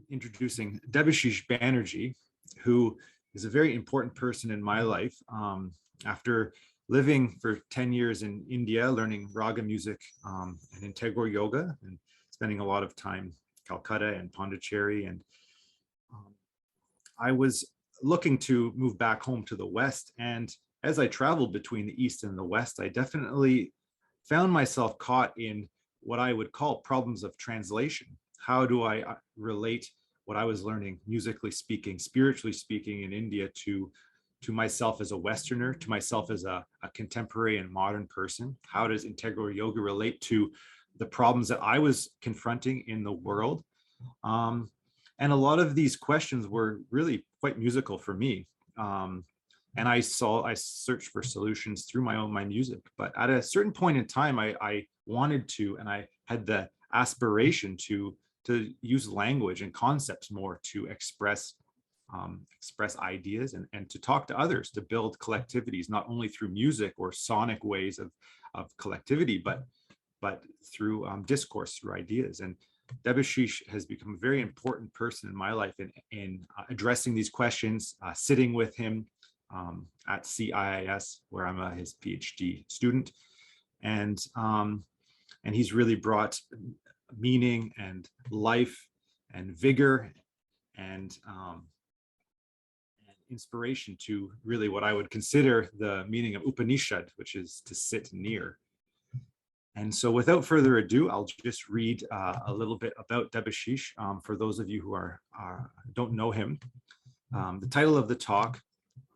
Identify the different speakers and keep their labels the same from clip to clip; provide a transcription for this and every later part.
Speaker 1: introducing Debashish Banerji, who is a very important person in my life. After living for 10 years in India, learning raga music and integral yoga, and spending a lot of time in Calcutta and Pondicherry, and I was looking to move back home to the West. And as I traveled between the East and the West, I definitely found myself caught in what I would call problems of translation. How do I relate what I was learning, musically speaking, spiritually speaking, in India to myself as a Westerner, to myself as a contemporary and modern person? How does integral yoga relate to the problems that I was confronting in the world? And a lot of these questions were really quite musical for me. And I searched for solutions through my music. But at a certain point in time, I wanted to, and I had the aspiration to use language and concepts more to express ideas and to talk to others, to build collectivities, not only through music or sonic ways of collectivity, but through discourse, through ideas. And Debashish has become a very important person in my life in addressing these questions, sitting with him at CIIS, where I'm his PhD student. And he's really brought meaning and life and vigor and inspiration to really what I would consider the meaning of Upanishad, which is to sit near. And so without further ado, I'll just read a little bit about Debashish for those of you who don't know him. The title of the talk,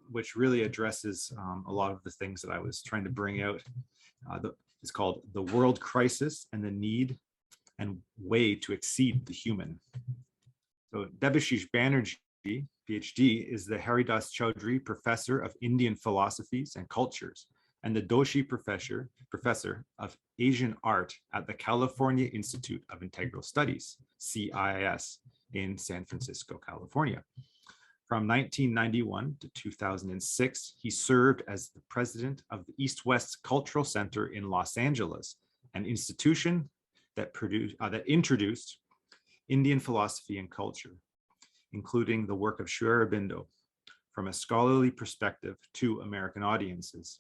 Speaker 1: which really addresses a lot of the things that I was trying to bring out, is called "The World Crisis and the Need and Way to Exceed the Human." So Debashish Banerji, PhD, is the Haridas Chaudhry Professor of Indian Philosophies and Cultures and the Doshi Professor of Asian Art at the California Institute of Integral Studies, CIIS, in San Francisco, California. From 1991 to 2006, he served as the president of the East-West Cultural Center in Los Angeles, an institution that introduced Indian philosophy and culture, including the work of Sri Aurobindo, from a scholarly perspective to American audiences.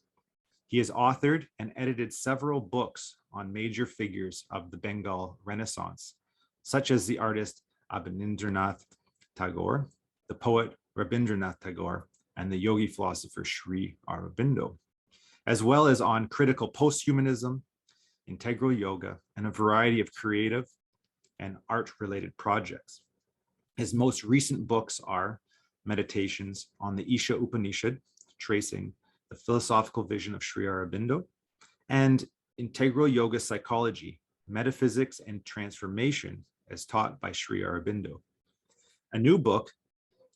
Speaker 1: He has authored and edited several books on major figures of the Bengal Renaissance, such as the artist Abanindranath Tagore, the poet Rabindranath Tagore, and the yogi philosopher Sri Aurobindo, as well as on critical post-humanism, integral yoga, and a variety of creative and art-related projects. His most recent books are Meditations on the Isha Upanishad, tracing the philosophical vision of Sri Aurobindo, and Integral Yoga Psychology, Metaphysics and Transformation as taught by Sri Aurobindo. A new book,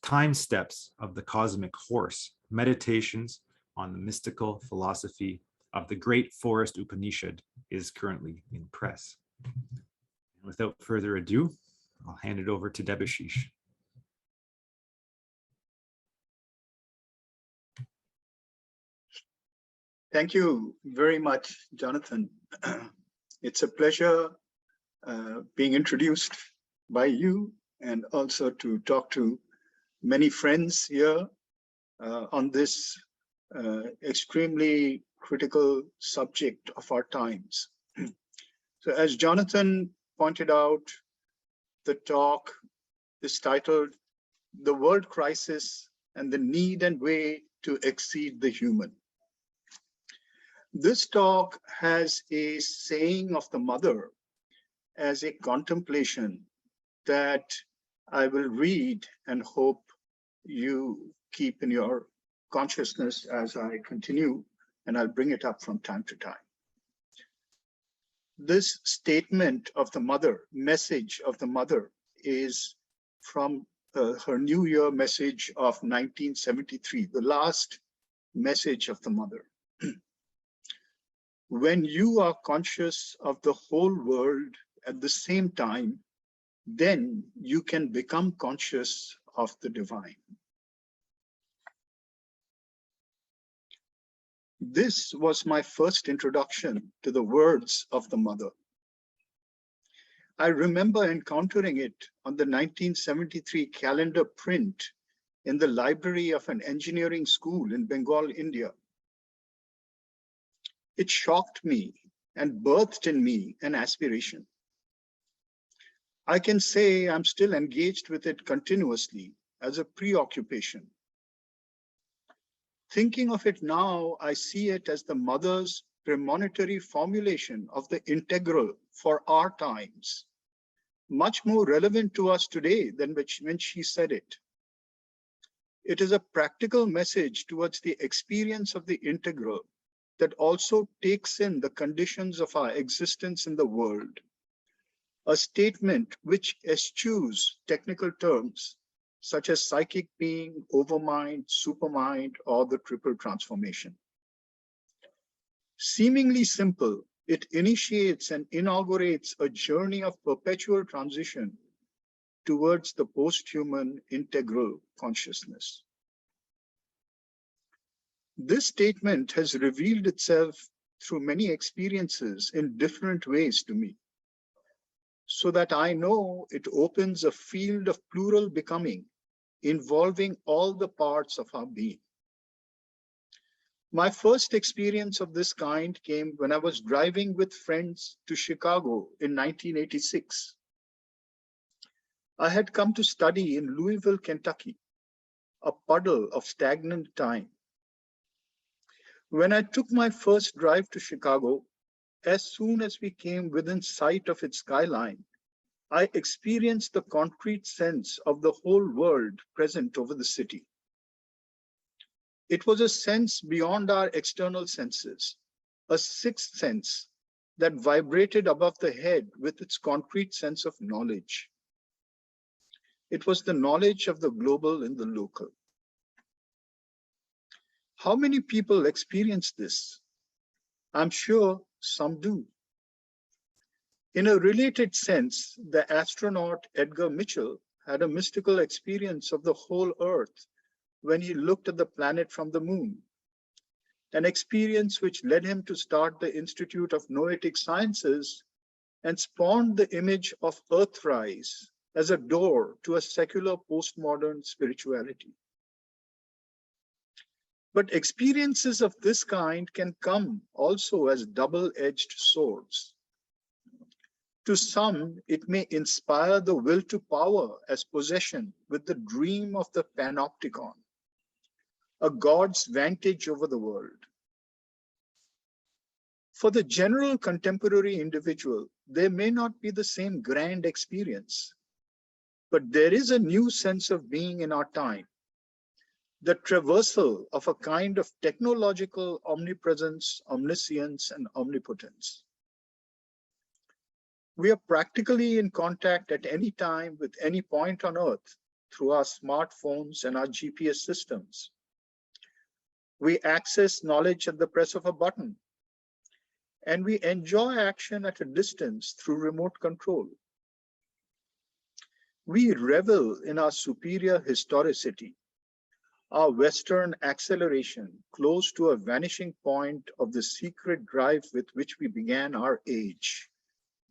Speaker 1: Time Steps of the Cosmic Horse, Meditations on the Mystical Philosophy of the Great Forest Upanishad, is currently in press. And without further ado, I'll hand it over to Debashish.
Speaker 2: Thank you very much, Jonathan. It's a pleasure being introduced by you and also to talk to many friends here on this extremely critical subject of our times. So as Jonathan pointed out, the talk is titled "The World Crisis and the Need and Way to Exceed the Human." This talk has a saying of the mother as a contemplation that I will read and hope you keep in your consciousness as I continue, and I'll bring it up from time to time. This statement of the mother, message of the mother, is from her New Year message of 1973, the last message of the mother. When you are conscious of the whole world at the same time, then you can become conscious of the divine. This was my first introduction to the words of the mother. I remember encountering it on the 1973 calendar print in the library of an engineering school in Bengal, India. It shocked me and birthed in me an aspiration. I can say I'm still engaged with it continuously as a preoccupation. Thinking of it now, I see it as the mother's premonitory formulation of the integral for our times, much more relevant to us today than when she said it. It is a practical message towards the experience of the integral that also takes in the conditions of our existence in the world. A statement which eschews technical terms such as psychic being, overmind, supermind, or the triple transformation. Seemingly simple, it initiates and inaugurates a journey of perpetual transition towards the post-human integral consciousness. This statement has revealed itself through many experiences in different ways to me, so that I know it opens a field of plural becoming involving all the parts of our being. My first experience of this kind came when I was driving with friends to Chicago in 1986. I had come to study in Louisville, Kentucky, a puddle of stagnant time. When I took my first drive to Chicago, as soon as we came within sight of its skyline, I experienced the concrete sense of the whole world present over the city. It was a sense beyond our external senses, a sixth sense that vibrated above the head with its concrete sense of knowledge. It was the knowledge of the global in the local. How many people experience this? I'm sure some do. In a related sense, the astronaut Edgar Mitchell had a mystical experience of the whole Earth when he looked at the planet from the moon, an experience which led him to start the Institute of Noetic Sciences and spawned the image of Earthrise as a door to a secular postmodern spirituality. But experiences of this kind can come also as double-edged swords. To some, it may inspire the will to power as possession with the dream of the panopticon, a God's vantage over the world. For the general contemporary individual, there may not be the same grand experience, but there is a new sense of being in our time, the traversal of a kind of technological omnipresence, omniscience, and omnipotence. We are practically in contact at any time with any point on Earth through our smartphones and our GPS systems. We access knowledge at the press of a button, and we enjoy action at a distance through remote control. We revel in our superior historicity, our Western acceleration close to a vanishing point of the secret drive with which we began our age,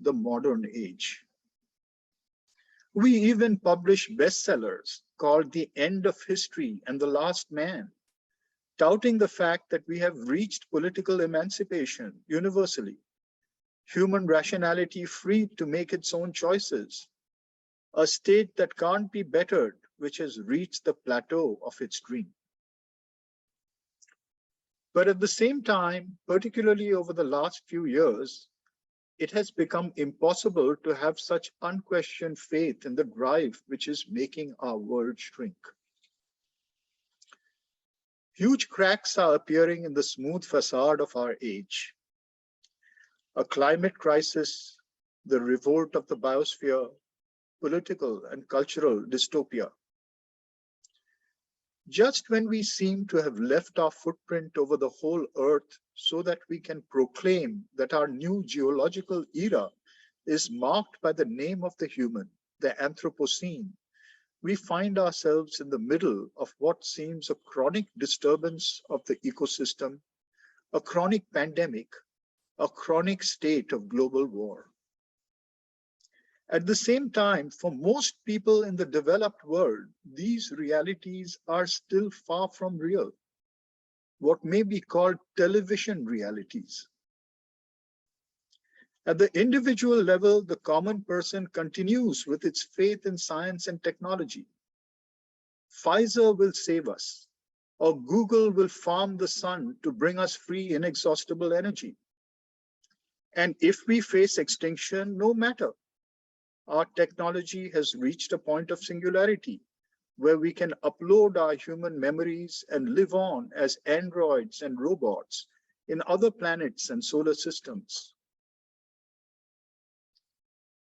Speaker 2: the modern age. We even publish bestsellers called The End of History and The Last Man, touting the fact that we have reached political emancipation universally, human rationality free to make its own choices, a state that can't be bettered, which has reached the plateau of its dream. But at the same time, particularly over the last few years, it has become impossible to have such unquestioned faith in the drive which is making our world shrink. Huge cracks are appearing in the smooth facade of our age. A climate crisis, the revolt of the biosphere, political and cultural dystopia. Just when we seem to have left our footprint over the whole Earth so that we can proclaim that our new geological era is marked by the name of the human, the Anthropocene, we find ourselves in the middle of what seems a chronic disturbance of the ecosystem, a chronic pandemic, a chronic state of global war. At the same time, for most people in the developed world, these realities are still far from real, what may be called television realities. At the individual level, the common person continues with its faith in science and technology. Pfizer will save us, or Google will farm the sun to bring us free, inexhaustible energy. And if we face extinction, no matter. Our technology has reached a point of singularity where we can upload our human memories and live on as androids and robots in other planets and solar systems.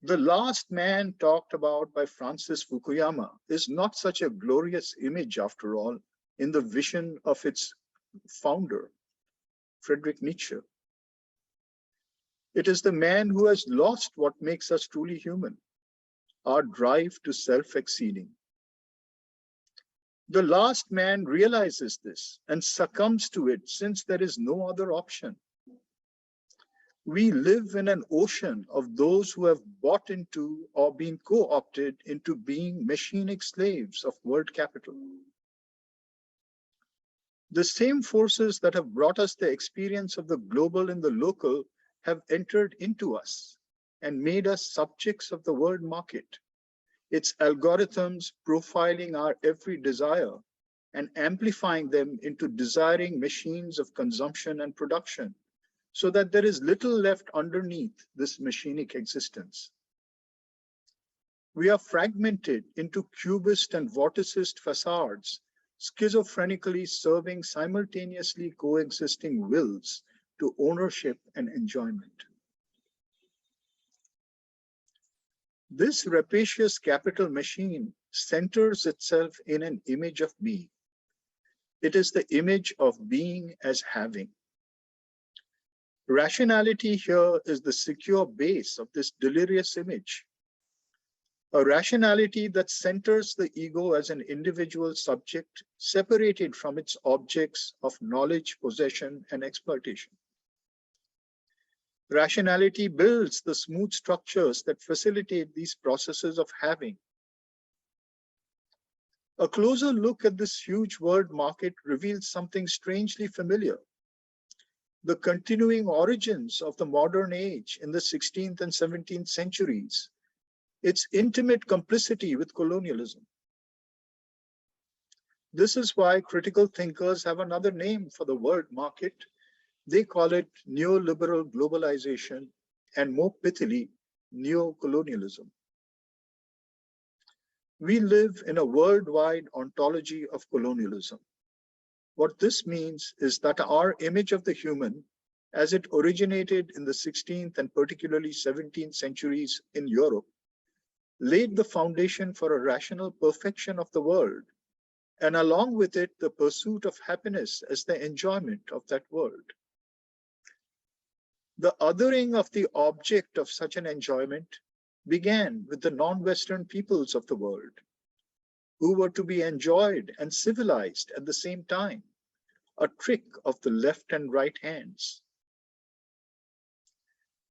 Speaker 2: The last man talked about by Francis Fukuyama is not such a glorious image, after all, in the vision of its founder, Friedrich Nietzsche. It is the man who has lost what makes us truly human, our drive to self-exceeding. The last man realizes this and succumbs to it since there is no other option. We live in an ocean of those who have bought into or been co-opted into being machinic slaves of world capital. The same forces that have brought us the experience of the global and the local have entered into us and made us subjects of the world market, its algorithms profiling our every desire and amplifying them into desiring machines of consumption and production, so that there is little left underneath this machinic existence. We are fragmented into cubist and vorticist facades, schizophrenically serving simultaneously coexisting wills to ownership and enjoyment. This rapacious capital machine centers itself in an image of being. It is the image of being as having. Rationality here is the secure base of this delirious image. A rationality that centers the ego as an individual subject separated from its objects of knowledge, possession, and exploitation. Rationality builds the smooth structures that facilitate these processes of having. A closer look at this huge world market reveals something strangely familiar. The continuing origins of the modern age in the 16th and 17th centuries, its intimate complicity with colonialism. This is why critical thinkers have another name for the world market. They call it neoliberal globalization, and more pithily, neo-colonialism. We live in a worldwide ontology of colonialism. What this means is that our image of the human, as it originated in the 16th and particularly 17th centuries in Europe, laid the foundation for a rational perfection of the world, and along with it, the pursuit of happiness as the enjoyment of that world. The othering of the object of such an enjoyment began with the non-Western peoples of the world, who were to be enjoyed and civilized at the same time, a trick of the left and right hands.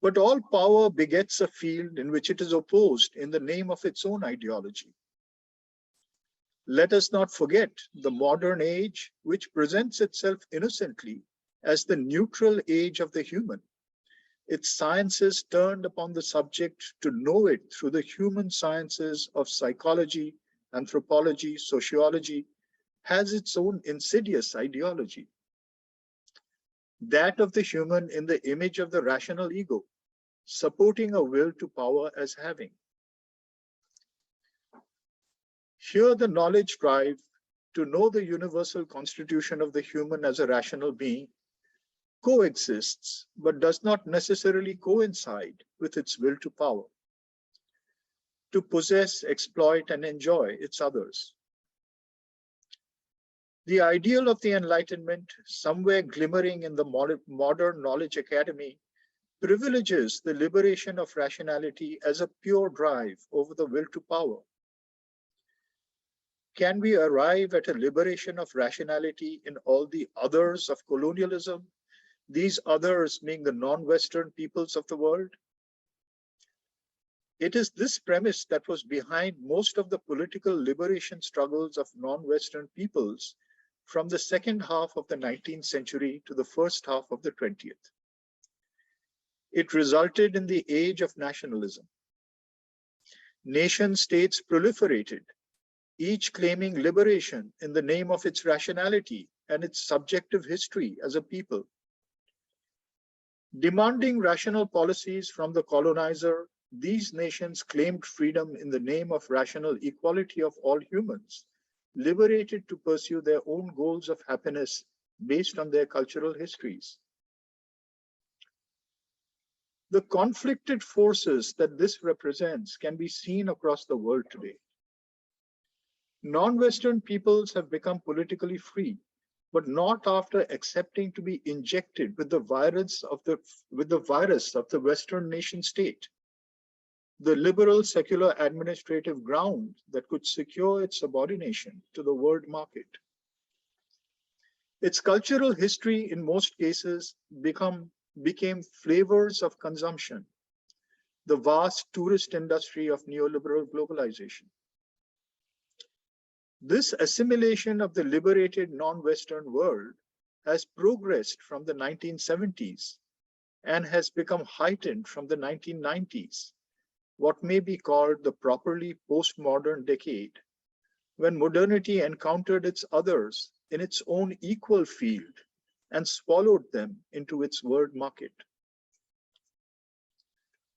Speaker 2: But all power begets a field in which it is opposed in the name of its own ideology. Let us not forget the modern age, which presents itself innocently as the neutral age of the human. Its sciences turned upon the subject to know it through the human sciences of psychology, anthropology, sociology, has its own insidious ideology. That of the human in the image of the rational ego, supporting a will to power as having. Here the knowledge drive to know the universal constitution of the human as a rational being coexists, but does not necessarily coincide with its will to power, to possess, exploit, and enjoy its others. The ideal of the Enlightenment, somewhere glimmering in the modern knowledge academy, privileges the liberation of rationality as a pure drive over the will to power. Can we arrive at a liberation of rationality in all the others of colonialism, these others being the non-Western peoples of the world? It is this premise that was behind most of the political liberation struggles of non-Western peoples from the second half of the 19th century to the first half of the 20th. It resulted in the age of nationalism. Nation states proliferated, each claiming liberation in the name of its rationality and its subjective history as a people. Demanding rational policies from the colonizer, these nations claimed freedom in the name of rational equality of all humans, liberated to pursue their own goals of happiness based on their cultural histories. The conflicted forces that this represents can be seen across the world today. Non-Western peoples have become politically free, but not after accepting to be injected with the virus of the Western nation state, the liberal secular administrative ground that could secure its subordination to the world market. Its cultural history in most cases became flavors of consumption, the vast tourist industry of neoliberal globalization. This assimilation of the liberated non-Western world has progressed from the 1970s and has become heightened from the 1990s, what may be called the properly postmodern decade, when modernity encountered its others in its own equal field and swallowed them into its world market.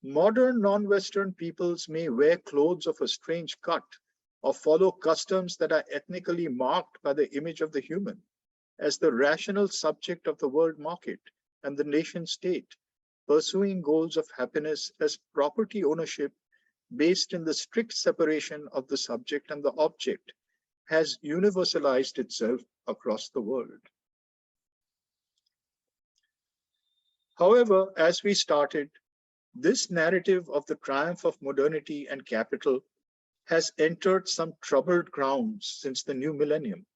Speaker 2: Modern non-Western peoples may wear clothes of a strange cut or follow customs that are ethnically marked by the image of the human as the rational subject of the world market and the nation state, pursuing goals of happiness as property ownership based in the strict separation of the subject and the object has universalized itself across the world. However, as we started, this narrative of the triumph of modernity and capital has entered some troubled grounds since the new millennium.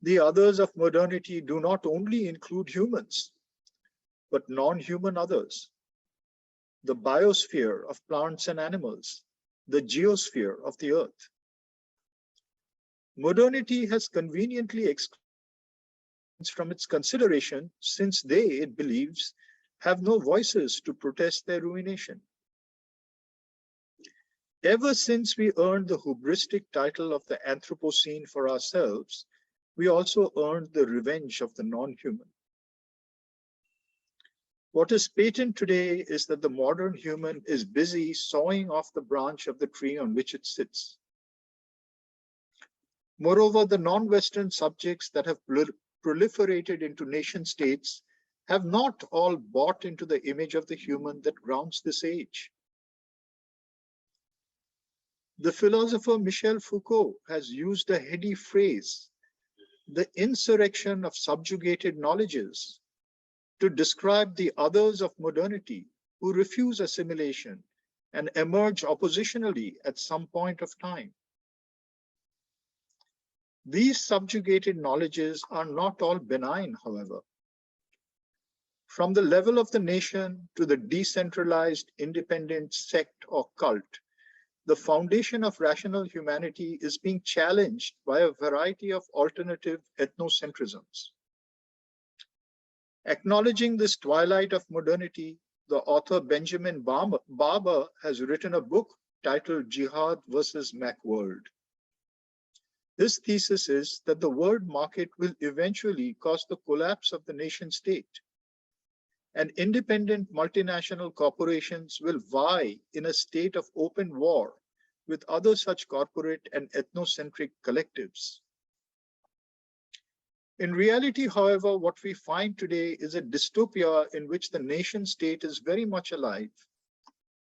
Speaker 2: The others of modernity do not only include humans, but non-human others. The biosphere of plants and animals, the geosphere of the earth. Modernity has conveniently excluded from its consideration since they, it believes, have no voices to protest their ruination. Ever since we earned the hubristic title of the Anthropocene for ourselves, we also earned the revenge of the non-human. What is patent today is that the modern human is busy sawing off the branch of the tree on which it sits. Moreover, the non-Western subjects that have proliferated into nation states have not all bought into the image of the human that grounds this age. The philosopher Michel Foucault has used a heady phrase, the insurrection of subjugated knowledges, to describe the others of modernity who refuse assimilation and emerge oppositionally at some point of time. These subjugated knowledges are not all benign, however. From the level of the nation to the decentralized independent sect or cult, the foundation of rational humanity is being challenged by a variety of alternative ethnocentrisms. Acknowledging this twilight of modernity, the author Benjamin Barber has written a book titled Jihad versus Macworld. His thesis is that the world market will eventually cause the collapse of the nation state, and independent multinational corporations will vie in a state of open war with other such corporate and ethnocentric collectives. In reality, however, what we find today is a dystopia in which the nation state is very much alive,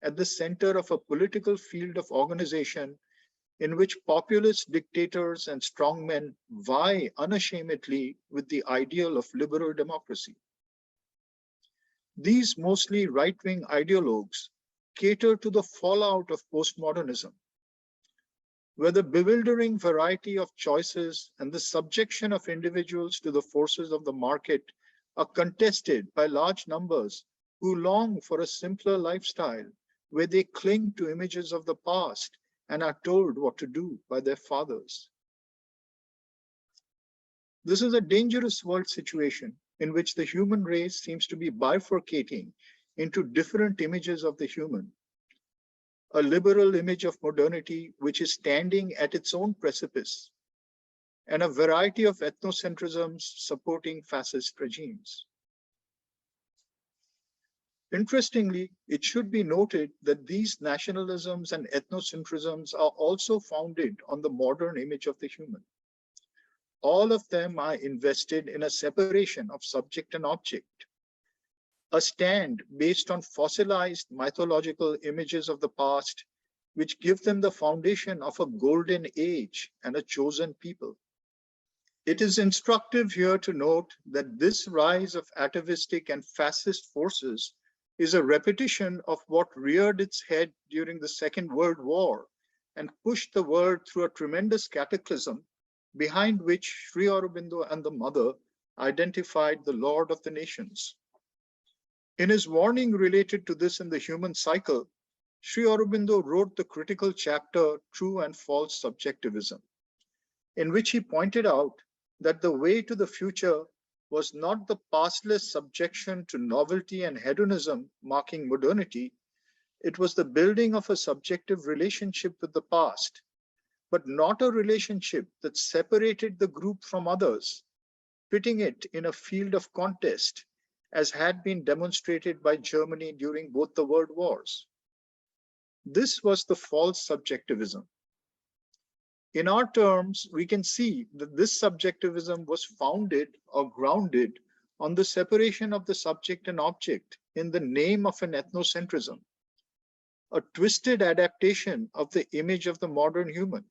Speaker 2: at the center of a political field of organization in which populist dictators and strongmen vie unashamedly with the ideal of liberal democracy. These mostly right-wing ideologues cater to the fallout of postmodernism, where the bewildering variety of choices and the subjection of individuals to the forces of the market are contested by large numbers who long for a simpler lifestyle where they cling to images of the past and are told what to do by their fathers. This is a dangerous world situation in which the human race seems to be bifurcating into different images of the human. A liberal image of modernity, which is standing at its own precipice, and a variety of ethnocentrisms supporting fascist regimes. Interestingly, it should be noted that these nationalisms and ethnocentrisms are also founded on the modern image of the human. All of them are invested in a separation of subject and object, a stand based on fossilized mythological images of the past, which give them the foundation of a golden age and a chosen people. It is instructive here to note that this rise of atavistic and fascist forces is a repetition of what reared its head during the Second World War and pushed the world through a tremendous cataclysm behind which Sri Aurobindo and the Mother identified the Lord of the Nations. In his warning related to this in the human cycle, Sri Aurobindo wrote the critical chapter, True and False Subjectivism, in which he pointed out that the way to the future was not the pastless subjection to novelty and hedonism marking modernity, it was the building of a subjective relationship with the past, but not a relationship that separated the group from others, pitting it in a field of contest, as had been demonstrated by Germany during both the world wars. This was the false subjectivism. In our terms, we can see that this subjectivism was founded or grounded on the separation of the subject and object in the name of an ethnocentrism, a twisted adaptation of the image of the modern human.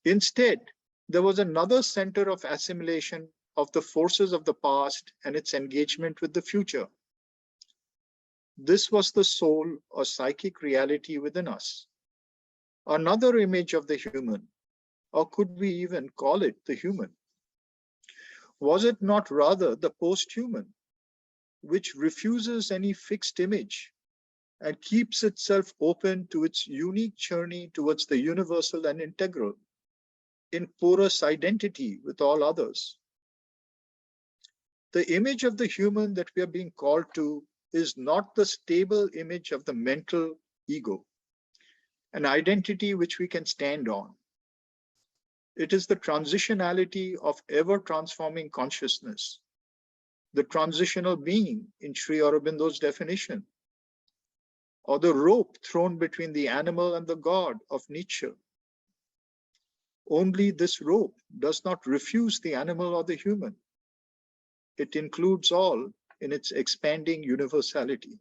Speaker 2: Instead, there was another center of assimilation of the forces of the past and its engagement with the future. This was the soul or psychic reality within us. Another image of the human, or could we even call it the human? Was it not rather the post-human, which refuses any fixed image and keeps itself open to its unique journey towards the universal and integral, in porous identity with all others? The image of the human that we are being called to is not the stable image of the mental ego, an identity which we can stand on. It is the transitionality of ever-transforming consciousness, the transitional being in Sri Aurobindo's definition, or the rope thrown between the animal and the God of Nietzsche. Only this rope does not refuse the animal or the human. It includes all in its expanding universality.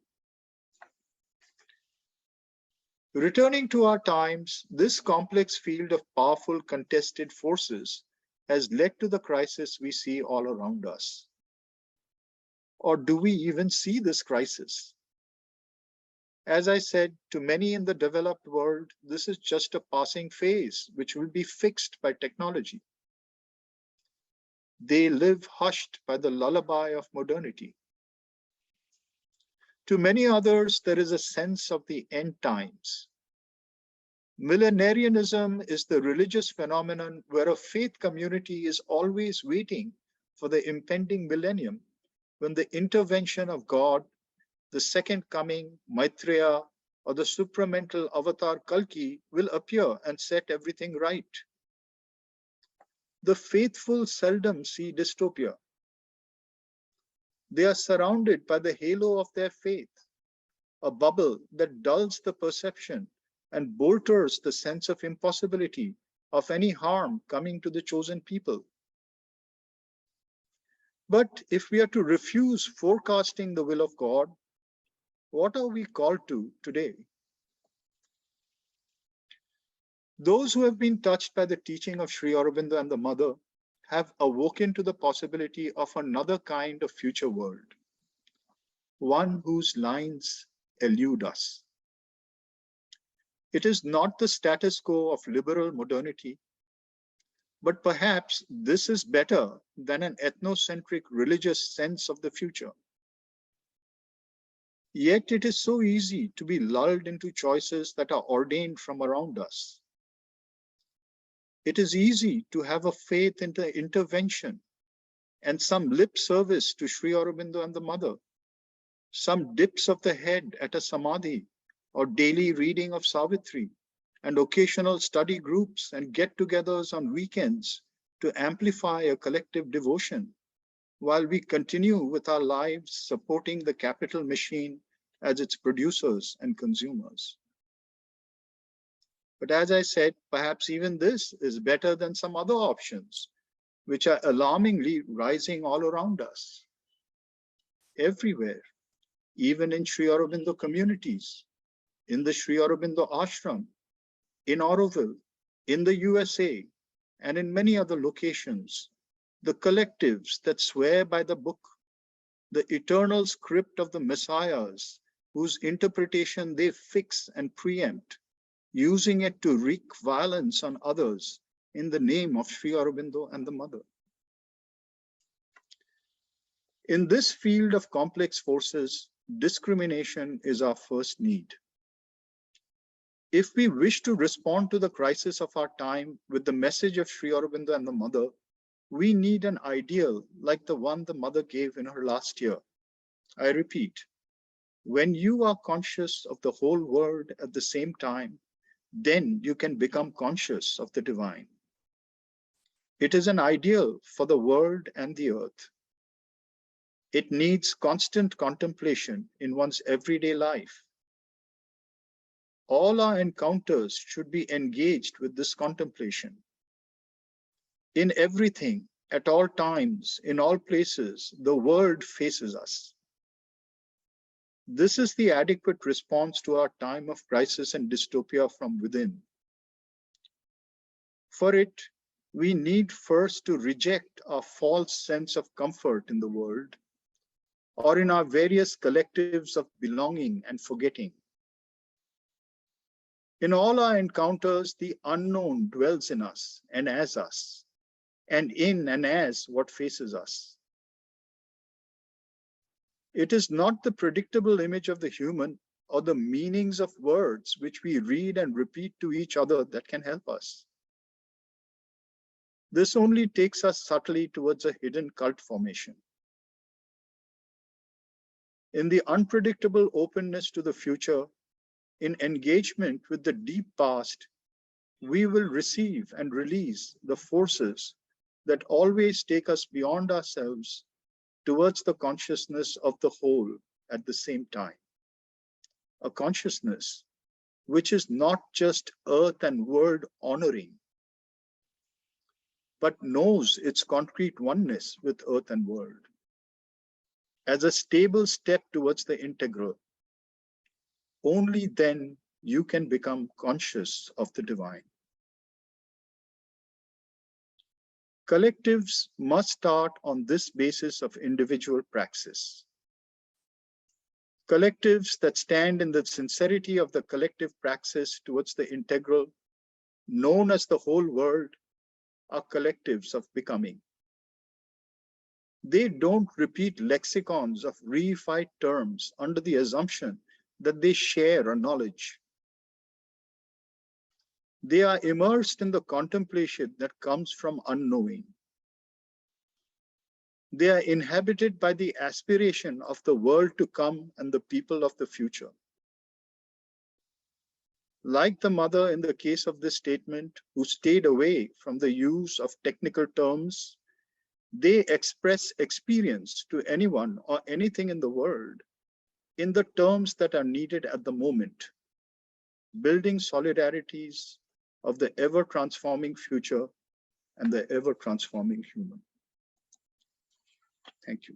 Speaker 2: Returning to our times, this complex field of powerful contested forces has led to the crisis we see all around us. Or do we even see this crisis? As I said, to many in the developed world, this is just a passing phase which will be fixed by technology. They live hushed by the lullaby of modernity. To many others, there is a sense of the end times. Millenarianism is the religious phenomenon where a faith community is always waiting for the impending millennium, when the intervention of God, the second coming, Maitreya, or the supramental avatar Kalki will appear and set everything right. The faithful seldom see dystopia. They are surrounded by the halo of their faith, a bubble that dulls the perception and bolsters the sense of impossibility of any harm coming to the chosen people. But if we are to refuse forecasting the will of God, what are we called to today? Those who have been touched by the teaching of Sri Aurobindo and the Mother have awoken to the possibility of another kind of future world, one whose lines elude us. It is not the status quo of liberal modernity, but perhaps this is better than an ethnocentric religious sense of the future. Yet it is so easy to be lulled into choices that are ordained from around us. It is easy to have a faith in the intervention and some lip service to Sri Aurobindo and the mother, some dips of the head at a samadhi or daily reading of Savitri, and occasional study groups and get-togethers on weekends to amplify a collective devotion, while we continue with our lives supporting the capital machine as its producers and consumers. But as I said, perhaps even this is better than some other options, which are alarmingly rising all around us. Everywhere, even in Sri Aurobindo communities, in the Sri Aurobindo ashram, in Auroville, in the USA, and in many other locations, the collectives that swear by the book, the eternal script of the messiahs, whose interpretation they fix and preempt, using it to wreak violence on others in the name of Sri Aurobindo and the mother. In this field of complex forces, discrimination is our first need. If we wish to respond to the crisis of our time with the message of Sri Aurobindo and the mother, we need an ideal like the one the mother gave in her last year. I repeat, when you are conscious of the whole world at the same time, then you can become conscious of the divine. It is an ideal for the world and the earth. It needs constant contemplation in one's everyday life. All our encounters should be engaged with this contemplation. In everything, at all times, in all places, the world faces us. This is the adequate response to our time of crisis and dystopia from within. For it, we need first to reject our false sense of comfort in the world or in our various collectives of belonging and forgetting. In all our encounters, the unknown dwells in us and as us, and in and as what faces us. It is not the predictable image of the human or the meanings of words which we read and repeat to each other that can help us. This only takes us subtly towards a hidden cult formation. In the unpredictable openness to the future, in engagement with the deep past, we will receive and release the forces that always take us beyond ourselves towards the consciousness of the whole at the same time. A consciousness which is not just earth and world honoring, but knows its concrete oneness with earth and world as a stable step towards the integral. Only then you can become conscious of the divine. Collectives must start on this basis of individual praxis. Collectives that stand in the sincerity of the collective praxis towards the integral, known as the whole world, are collectives of becoming. They don't repeat lexicons of reified terms under the assumption that they share a knowledge. They are immersed in the contemplation that comes from unknowing. They are inhabited by the aspiration of the world to come and the people of the future. Like the mother in the case of this statement, who stayed away from the use of technical terms, they express experience to anyone or anything in the world in the terms that are needed at the moment, building solidarities of the ever-transforming future and the ever-transforming human. Thank you.